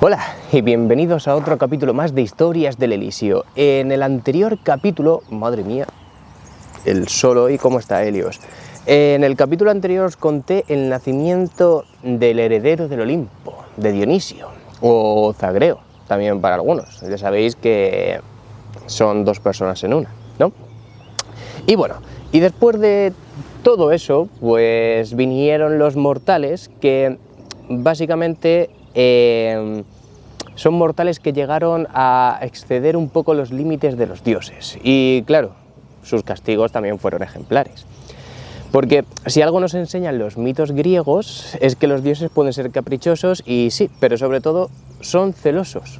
Hola y bienvenidos a otro capítulo más de Historias del Elísio. En el anterior capítulo, madre mía, el sol hoy, ¿cómo está Helios? En el capítulo anterior os conté el nacimiento del heredero del Olimpo, de Dionisio, o Zagreo, también para algunos. Ya sabéis que son dos personas en una, ¿no? Y bueno, y después de todo eso, pues vinieron los mortales que básicamente son mortales que llegaron a exceder un poco los límites de los dioses. Y claro, sus castigos también fueron ejemplares. Porque si algo nos enseñan los mitos griegos es que los dioses pueden ser caprichosos y sí, pero sobre todo son celosos.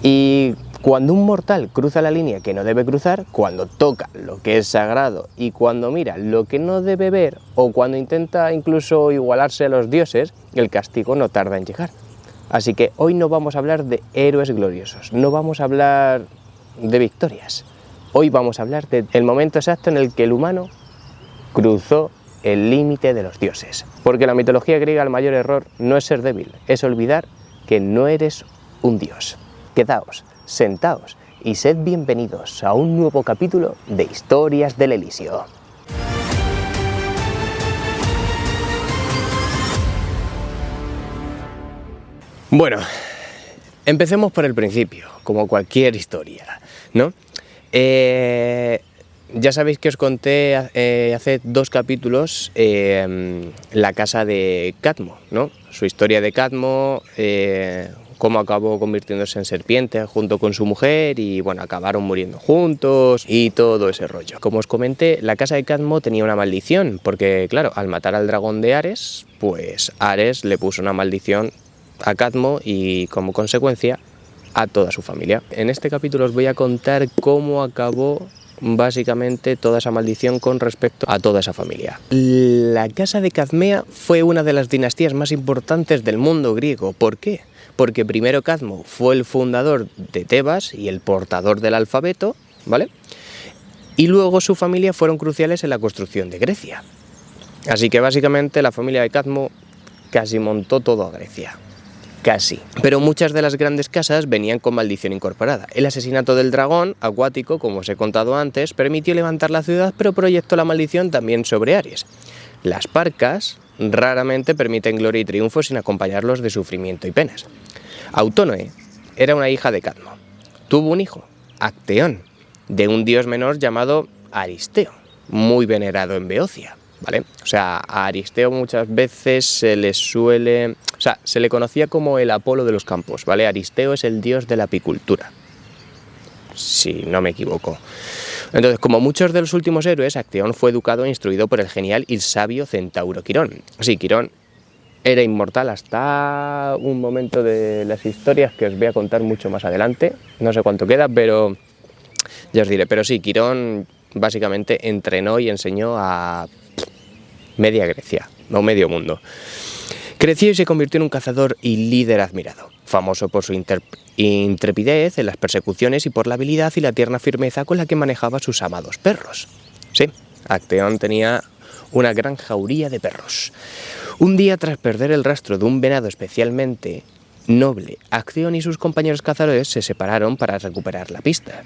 Y cuando un mortal cruza la línea que no debe cruzar, cuando toca lo que es sagrado y cuando mira lo que no debe ver o cuando intenta incluso igualarse a los dioses, el castigo no tarda en llegar. Así que hoy no vamos a hablar de héroes gloriosos, no vamos a hablar de victorias. Hoy vamos a hablar del momento exacto en el que el humano cruzó el límite de los dioses. Porque en la mitología griega el mayor error no es ser débil, es olvidar que no eres un dios. Quedaos, sentaos y sed bienvenidos a un nuevo capítulo de Historias del Elísio. Bueno, empecemos por el principio, como cualquier historia, ¿no? Ya sabéis que os conté hace dos capítulos la casa de Cadmo, ¿no? Su historia de Cadmo, cómo acabó convirtiéndose en serpiente junto con su mujer y bueno, acabaron muriendo juntos y todo ese rollo. Como os comenté, la casa de Cadmo tenía una maldición, porque claro, al matar al dragón de Ares, pues Ares le puso una maldición a Cadmo y como consecuencia a toda su familia. En este capítulo os voy a contar cómo acabó básicamente toda esa maldición con respecto a toda esa familia. La casa de Cadmea fue una de las dinastías más importantes del mundo griego. ¿Por qué? Porque primero Cadmo fue el fundador de Tebas y el portador del alfabeto, ¿vale? Y luego su familia fueron cruciales en la construcción de Grecia. Así que básicamente la familia de Cadmo casi montó todo a Grecia. Casi. Pero muchas de las grandes casas venían con maldición incorporada. El asesinato del dragón acuático, como os he contado antes, permitió levantar la ciudad, pero proyectó la maldición también sobre Aries. Las parcas raramente permiten gloria y triunfo sin acompañarlos de sufrimiento y penas. Autónoe era una hija de Cadmo. Tuvo un hijo, Acteón, de un dios menor llamado Aristeo, muy venerado en Beocia, ¿vale? O sea, a Aristeo muchas veces se le conocía como el Apolo de los campos, ¿vale? Aristeo es el dios de la apicultura, si no me equivoco. Entonces, como muchos de los últimos héroes, Acteón fue educado e instruido por el genial y sabio centauro Quirón. Sí, Quirón era inmortal hasta un momento de las historias que os voy a contar mucho más adelante. No sé cuánto queda, pero ya os diré. Pero sí, Quirón básicamente entrenó y enseñó a media Grecia, o medio mundo. Creció y se convirtió en un cazador y líder admirado, famoso por su intrepidez en las persecuciones y por la habilidad y la tierna firmeza con la que manejaba sus amados perros. Sí, Acteón tenía una gran jauría de perros. Un día, tras perder el rastro de un venado especialmente noble, Acteón y sus compañeros cazadores se separaron para recuperar la pista.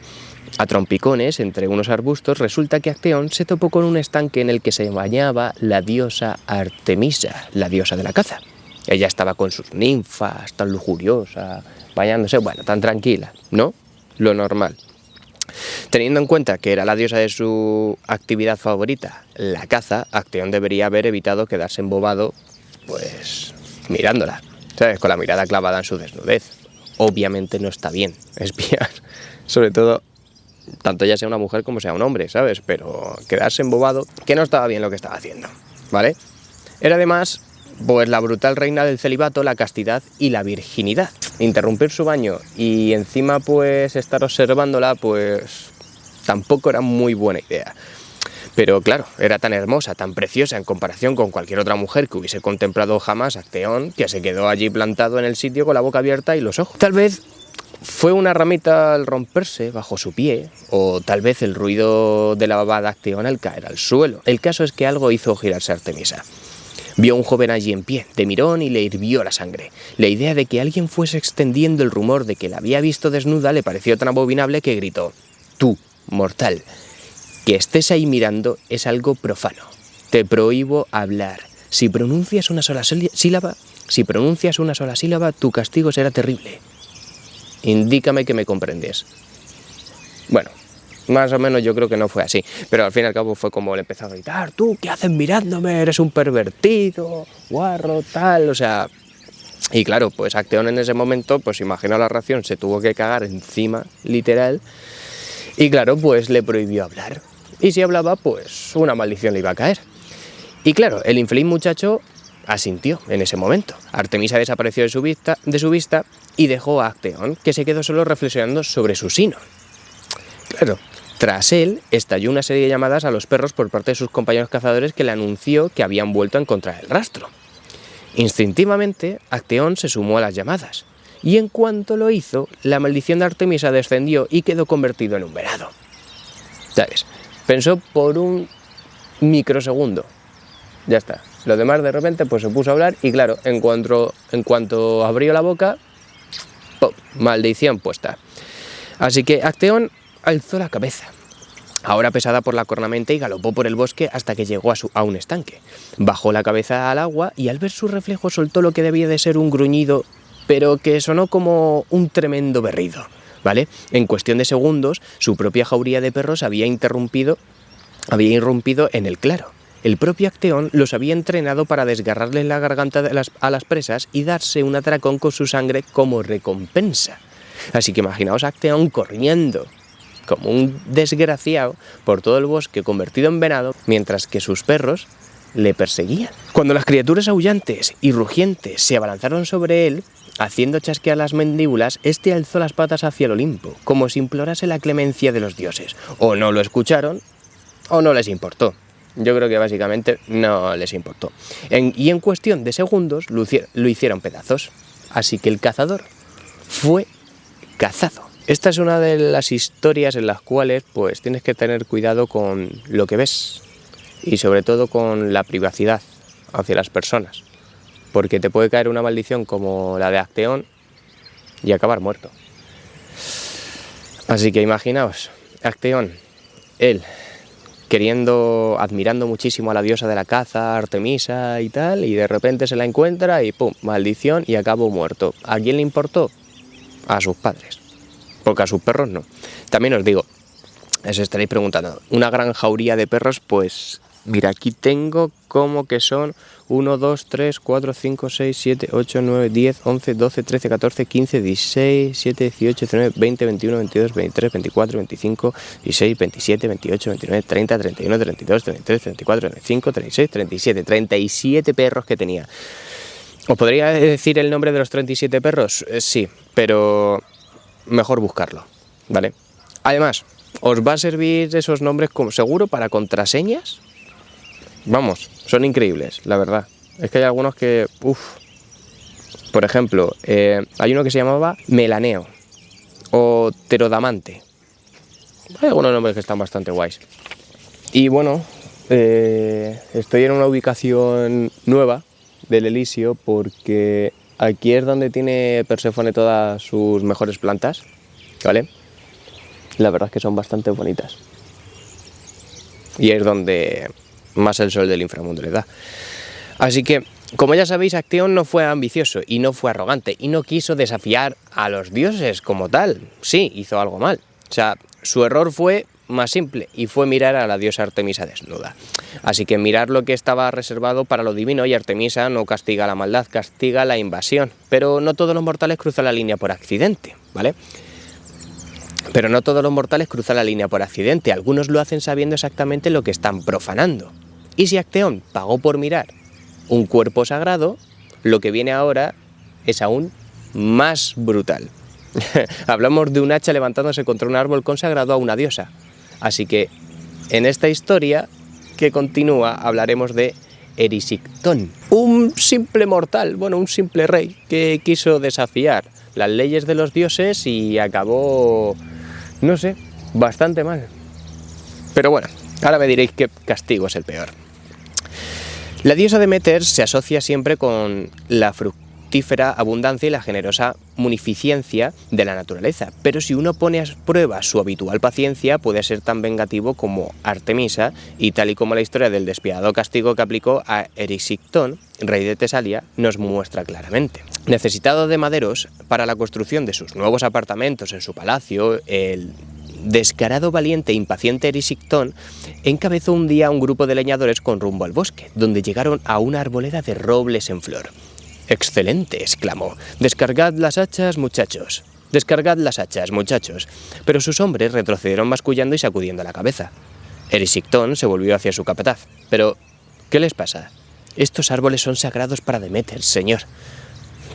A trompicones, entre unos arbustos, resulta que Acteón se topó con un estanque en el que se bañaba la diosa Artemisa, la diosa de la caza. Ella estaba con sus ninfas, tan lujuriosa, bañándose, bueno, tan tranquila, ¿no? Lo normal. Teniendo en cuenta que era la diosa de su actividad favorita, la caza, Acteón debería haber evitado quedarse embobado, pues, mirándola, ¿sabes? Con la mirada clavada en su desnudez. Obviamente no está bien espiar, sobre todo tanto ya sea una mujer como sea un hombre, ¿sabes? Pero quedarse embobado, que no estaba bien lo que estaba haciendo, ¿vale? Era además, pues, la brutal reina del celibato, la castidad y la virginidad. Interrumpir su baño y encima, pues, estar observándola, pues, tampoco era muy buena idea. Pero claro, era tan hermosa, tan preciosa en comparación con cualquier otra mujer que hubiese contemplado jamás Acteón, que se quedó allí plantado en el sitio con la boca abierta y los ojos. Tal vez fue una ramita al romperse bajo su pie, o tal vez el ruido de la baba de Acteón al caer al suelo. El caso es que algo hizo girarse a Artemisa. Vio a un joven allí en pie, de mirón, y le hirvió la sangre. La idea de que alguien fuese extendiendo el rumor de que la había visto desnuda le pareció tan abominable que gritó: «Tú, mortal, que estés ahí mirando es algo profano. Te prohíbo hablar. Si pronuncias una sola sílaba, tu castigo será terrible. Indícame que me comprendes». Bueno, más o menos yo creo que no fue así, pero al fin y al cabo fue como le empezó a gritar: «Tú, ¿qué haces mirándome? Eres un pervertido, guarro, tal», o sea... Y claro, pues Acteón en ese momento, pues imaginó la reacción, se tuvo que cagar encima, literal, y claro, pues le prohibió hablar. Y si hablaba, pues una maldición le iba a caer. Y claro, el infeliz muchacho asintió en ese momento. Artemisa desapareció de su vista y dejó a Acteón, que se quedó solo reflexionando sobre su sino. Claro, tras él estalló una serie de llamadas a los perros por parte de sus compañeros cazadores que le anunció que habían vuelto a encontrar el rastro. Instintivamente, Acteón se sumó a las llamadas, y en cuanto lo hizo, la maldición de Artemisa descendió y quedó convertido en un venado. ¿Sabes? Pensó por un microsegundo. Ya está. Lo demás de repente pues se puso a hablar y claro, en cuanto abrió la boca, ¡pum!, maldición puesta. Así que Acteón alzó la cabeza, ahora pesada por la cornamenta, y galopó por el bosque hasta que llegó a un estanque. Bajó la cabeza al agua y al ver su reflejo soltó lo que debía de ser un gruñido, pero que sonó como un tremendo berrido, ¿vale? En cuestión de segundos, su propia jauría de perros había irrumpido en el claro. El propio Acteón los había entrenado para desgarrarles la garganta a las presas y darse un atracón con su sangre como recompensa. Así que imaginaos a Acteón corriendo como un desgraciado por todo el bosque convertido en venado, mientras que sus perros le perseguían. Cuando las criaturas aullantes y rugientes se abalanzaron sobre él, haciendo chasquear las mandíbulas, este alzó las patas hacia el Olimpo, como si implorase la clemencia de los dioses. O no lo escucharon, o no les importó. Yo creo que básicamente no les importó. Y en cuestión de segundos lo hicieron pedazos. Así que el cazador fue cazado. Esta es una de las historias en las cuales pues tienes que tener cuidado con lo que ves y sobre todo con la privacidad hacia las personas, porque te puede caer una maldición como la de Acteón y acabar muerto. Así que imaginaos, Acteón, él admirando muchísimo a la diosa de la caza, Artemisa y tal, y de repente se la encuentra y ¡pum!, maldición, y acabó muerto. ¿A quién le importó? A sus padres. Porque a sus perros no. También os digo, os estaréis preguntando, una gran jauría de perros, pues mira, aquí tengo como que son 1, 2, 3, 4, 5, 6, 7, 8, 9, 10, 11, 12, 13, 14, 15, 16, 17, 18, 19, 20, 21, 22, 23, 24, 25, 26, 27, 28, 29, 30, 31, 32, 33, 34, 35, 36, 37. 37 perros que tenía. ¿Os podría decir el nombre de los 37 perros? Sí, pero mejor buscarlo, ¿vale? Además, ¿os va a servir esos nombres como seguro para contraseñas? Vamos, son increíbles, la verdad. Es que hay algunos que... Por ejemplo, hay uno que se llamaba Melaneo o Pterodamante. Hay algunos nombres que están bastante guays. Y bueno, estoy en una ubicación nueva del Elíseo porque aquí es donde tiene Perséfone todas sus mejores plantas, ¿vale? La verdad es que son bastante bonitas. Y es donde más el sol del inframundo le da. Así que, como ya sabéis, Acteón no fue ambicioso y no fue arrogante y no quiso desafiar a los dioses como tal. Sí, hizo algo mal. O sea, su error fue más simple y fue mirar a la diosa Artemisa desnuda. Así que mirar lo que estaba reservado para lo divino, y Artemisa no castiga la maldad, castiga la invasión. Pero no todos los mortales cruzan la línea por accidente, ¿vale? Pero no todos los mortales cruzan la línea por accidente. Algunos lo hacen sabiendo exactamente lo que están profanando. Y si Acteón pagó por mirar un cuerpo sagrado, lo que viene ahora es aún más brutal. Hablamos de un hacha levantándose contra un árbol consagrado a una diosa. Así que en esta historia que continúa hablaremos de Erisictón, un simple mortal, bueno, un simple rey que quiso desafiar las leyes de los dioses y acabó, no sé, bastante mal. Pero bueno, ahora me diréis qué castigo es el peor. La diosa Demeter se asocia siempre con la fructífera abundancia y la generosa munificencia de la naturaleza, pero si uno pone a prueba su habitual paciencia puede ser tan vengativo como Artemisa, y tal y como la historia del despiadado castigo que aplicó a Erisictón, rey de Tesalia, nos muestra claramente. Necesitado de maderos para la construcción de sus nuevos apartamentos en su palacio, el descarado, valiente e impaciente Erisictón encabezó un día a un grupo de leñadores con rumbo al bosque, donde llegaron a una arboleda de robles en flor. «¡Excelente!», exclamó. «Descargad las hachas, muchachos. Descargad las hachas, muchachos». Pero sus hombres retrocedieron mascullando y sacudiendo la cabeza. Erisictón se volvió hacia su capataz. «¿Pero qué les pasa? Estos árboles son sagrados para Demeter, señor».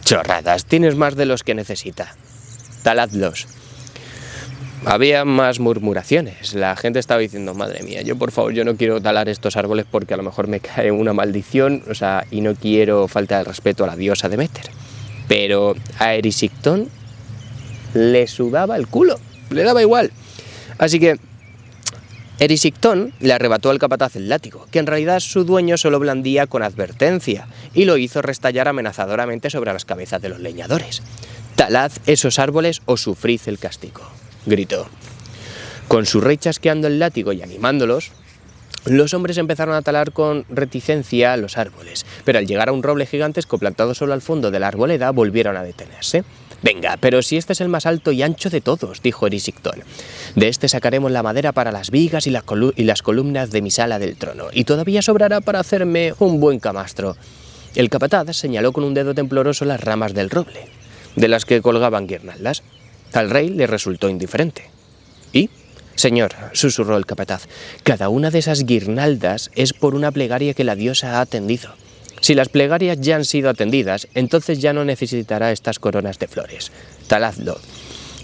«Chorradas, tienes más de los que necesita. Taladlos». Había más murmuraciones. La gente estaba diciendo: madre mía, por favor, yo no quiero talar estos árboles porque a lo mejor me cae una maldición, y no quiero faltar el respeto a la diosa Demeter. Pero a Erisictón le sudaba el culo, le daba igual. Así que Erisictón le arrebató al capataz el látigo, que en realidad su dueño solo blandía con advertencia, y lo hizo restallar amenazadoramente sobre las cabezas de los leñadores. «Talad esos árboles o sufrid el castigo», gritó. Con su rey chasqueando el látigo y animándolos, los hombres empezaron a talar con reticencia los árboles, pero al llegar a un roble gigantesco plantado solo al fondo de la arboleda, volvieron a detenerse. «Venga, pero si este es el más alto y ancho de todos», dijo Erisictón. «De este sacaremos la madera para las vigas y las columnas de mi sala del trono, y todavía sobrará para hacerme un buen camastro». El capataz señaló con un dedo tembloroso las ramas del roble, de las que colgaban guirnaldas. Al rey le resultó indiferente. «¿Y? Señor», susurró el capataz, «cada una de esas guirnaldas es por una plegaria que la diosa ha atendido. Si las plegarias ya han sido atendidas, entonces ya no necesitará estas coronas de flores. Taladlo».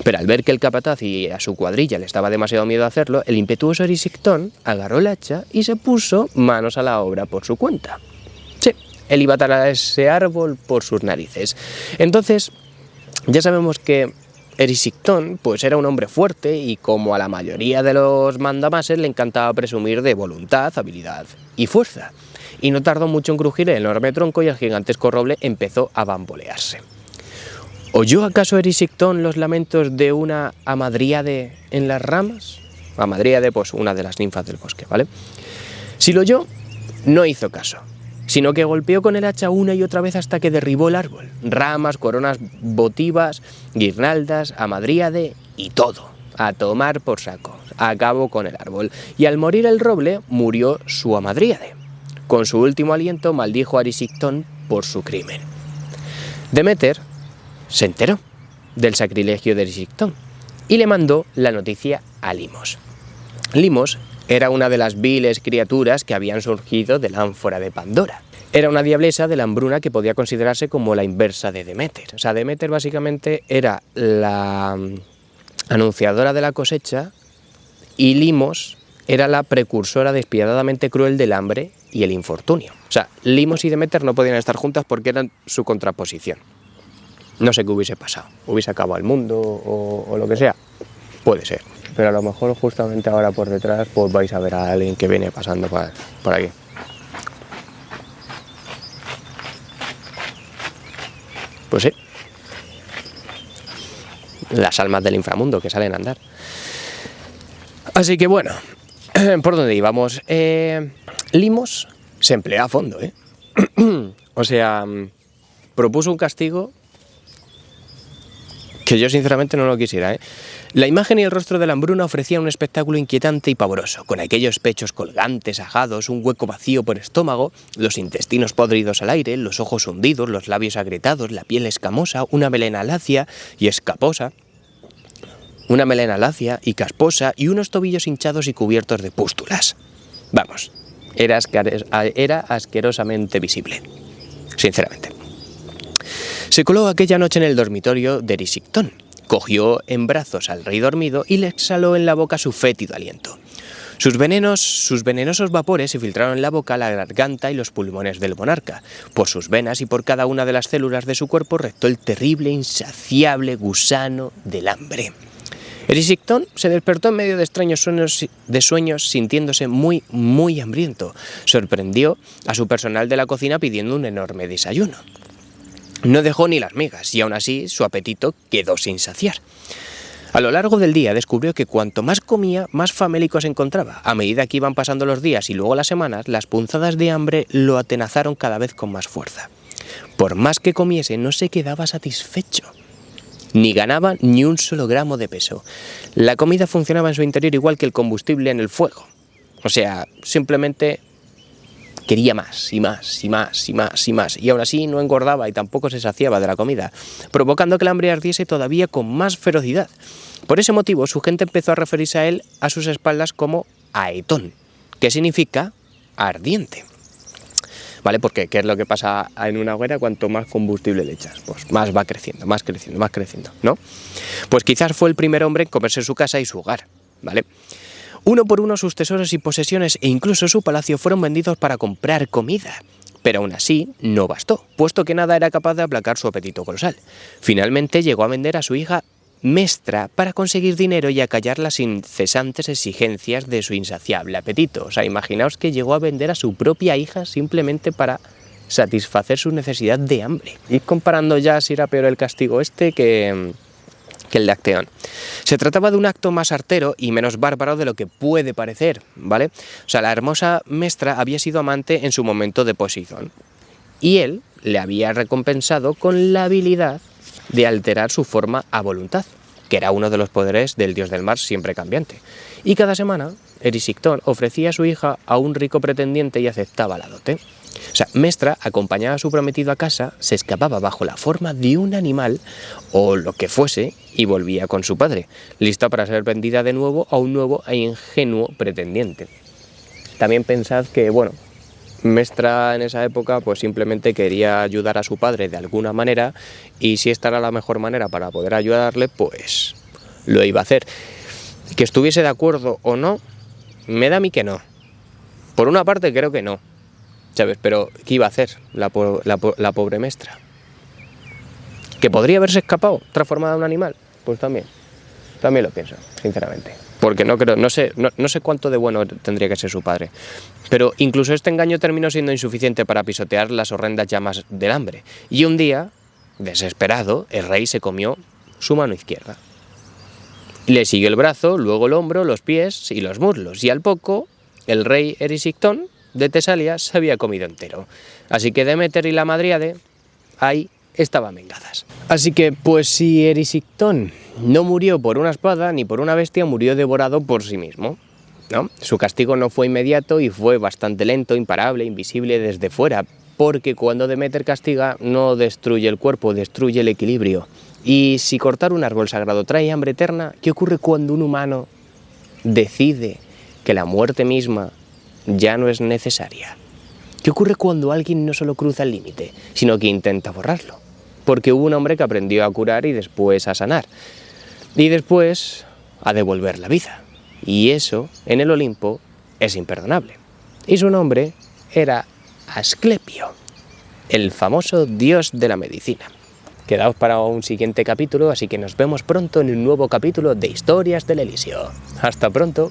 Pero al ver que el capataz y a su cuadrilla le estaba demasiado miedo a hacerlo, el impetuoso Erisictón agarró el hacha y se puso manos a la obra por su cuenta. Sí, él iba a talar ese árbol por sus narices. Entonces, ya sabemos que Erisictón era un hombre fuerte y, como a la mayoría de los mandamases, le encantaba presumir de voluntad, habilidad y fuerza. Y no tardó mucho en crujir el enorme tronco y el gigantesco roble empezó a bambolearse. ¿Oyó acaso Erisictón los lamentos de una hamadríade en las ramas? Hamadríade, una de las ninfas del bosque, ¿vale? Si lo oyó, no hizo caso, sino que golpeó con el hacha una y otra vez hasta que derribó el árbol. Ramas, coronas votivas, guirnaldas, hamadríade y todo. A tomar por saco. Acabó con el árbol. Y al morir el roble, murió su hamadríade. Con su último aliento maldijo a Erisictón por su crimen. Demeter se enteró del sacrilegio de Erisictón y le mandó la noticia a Limos. Limos era una de las viles criaturas que habían surgido de la ánfora de Pandora. Era una diablesa de la hambruna que podía considerarse como la inversa de Demeter. Demeter básicamente era la anunciadora de la cosecha y Limos era la precursora despiadadamente cruel del hambre y el infortunio. Limos y Demeter no podían estar juntas porque eran su contraposición. No sé qué hubiese pasado. ¿Hubiese acabado el mundo o lo que sea? Puede ser. Pero a lo mejor justamente ahora por detrás vais a ver a alguien que viene pasando por aquí. Pues sí. Las almas del inframundo que salen a andar. Así que bueno, ¿por dónde íbamos? Limos se empleó a fondo, propuso un castigo que yo sinceramente no lo quisiera, La imagen y el rostro de la hambruna ofrecían un espectáculo inquietante y pavoroso, con aquellos pechos colgantes, ajados, un hueco vacío por estómago, los intestinos podridos al aire, los ojos hundidos, los labios agrietados, la piel escamosa, una melena lacia y casposa y unos tobillos hinchados y cubiertos de pústulas. Vamos, era asquerosamente visible, sinceramente. Se coló aquella noche en el dormitorio de Erisictón, cogió en brazos al rey dormido y le exhaló en la boca su fétido aliento. Sus venenosos vapores se filtraron en la boca, la garganta y los pulmones del monarca. Por sus venas y por cada una de las células de su cuerpo rectó el terrible, insaciable gusano del hambre. Erisictón se despertó en medio de extraños sueños sintiéndose muy hambriento. Sorprendió a su personal de la cocina pidiendo un enorme desayuno. No dejó ni las migas y aún así su apetito quedó sin saciar. A lo largo del día descubrió que cuanto más comía, más famélico se encontraba. A medida que iban pasando los días y luego las semanas, las punzadas de hambre lo atenazaron cada vez con más fuerza. Por más que comiese, no se quedaba satisfecho, ni ganaba ni un solo gramo de peso. La comida funcionaba en su interior igual que el combustible en el fuego. O sea, simplemente quería más y más y más y más y más, y aún así no engordaba y tampoco se saciaba de la comida, provocando que el hambre ardiese todavía con más ferocidad. Por ese motivo, su gente empezó a referirse a él a sus espaldas como Aetón, que significa ardiente. ¿Vale? Porque ¿qué es lo que pasa en una hoguera? Cuanto más combustible le echas, pues más va creciendo, más creciendo, más creciendo, ¿no? Pues quizás fue el primer hombre en comerse su casa y su hogar, ¿vale? Uno por uno sus tesoros y posesiones e incluso su palacio fueron vendidos para comprar comida. Pero aún así no bastó, puesto que nada era capaz de aplacar su apetito colosal. Finalmente llegó a vender a su hija Mestra para conseguir dinero y acallar las incesantes exigencias de su insaciable apetito. O sea, imaginaos que llegó a vender a su propia hija simplemente para satisfacer su necesidad de hambre. Y comparando ya si era peor el castigo que el de Acteón. Se trataba de un acto más artero y menos bárbaro de lo que puede parecer, ¿vale? O sea, la hermosa Mestra había sido amante en su momento de Poseidón y él le había recompensado con la habilidad de alterar su forma a voluntad, que era uno de los poderes del dios del mar siempre cambiante. Y cada semana, Erisictón ofrecía a su hija a un rico pretendiente y aceptaba la dote. O sea, Mestra acompañaba a su prometido a casa, se escapaba bajo la forma de un animal o lo que fuese y volvía con su padre, lista para ser vendida de nuevo a un nuevo e ingenuo pretendiente. También pensad que, bueno, Mestra en esa época pues simplemente quería ayudar a su padre de alguna manera y si esta era la mejor manera para poder ayudarle, pues lo iba a hacer. Que estuviese de acuerdo o no, me da a mí que no. Por una parte creo que no, ¿sabes? Pero ¿qué iba a hacer la pobre Mestra? ¿Que podría haberse escapado transformada en un animal? Pues también lo pienso, sinceramente. Porque no sé cuánto de bueno tendría que ser su padre. Pero incluso este engaño terminó siendo insuficiente para pisotear las horrendas llamas del hambre. Y un día, desesperado, el rey se comió su mano izquierda. Le siguió el brazo, luego el hombro, los pies y los muslos. Y al poco, el rey Erisictón de Tesalia se había comido entero. Así que Deméter y la Madríade ahí estaban vengadas. Así que, pues si Erisictón no murió por una espada ni por una bestia, murió devorado por sí mismo, ¿no? Su castigo no fue inmediato y fue bastante lento, imparable, invisible desde fuera, porque cuando Deméter castiga no destruye el cuerpo, destruye el equilibrio. Y si cortar un árbol sagrado trae hambre eterna, ¿qué ocurre cuando un humano decide que la muerte misma ya no es necesaria? ¿Qué ocurre cuando alguien no solo cruza el límite, sino que intenta borrarlo? Porque hubo un hombre que aprendió a curar y después a sanar. Y después a devolver la vida. Y eso, en el Olimpo, es imperdonable. Y su nombre era Asclepio, el famoso dios de la medicina. Quedaos para un siguiente capítulo, así que nos vemos pronto en un nuevo capítulo de Historias del Elíseo. ¡Hasta pronto!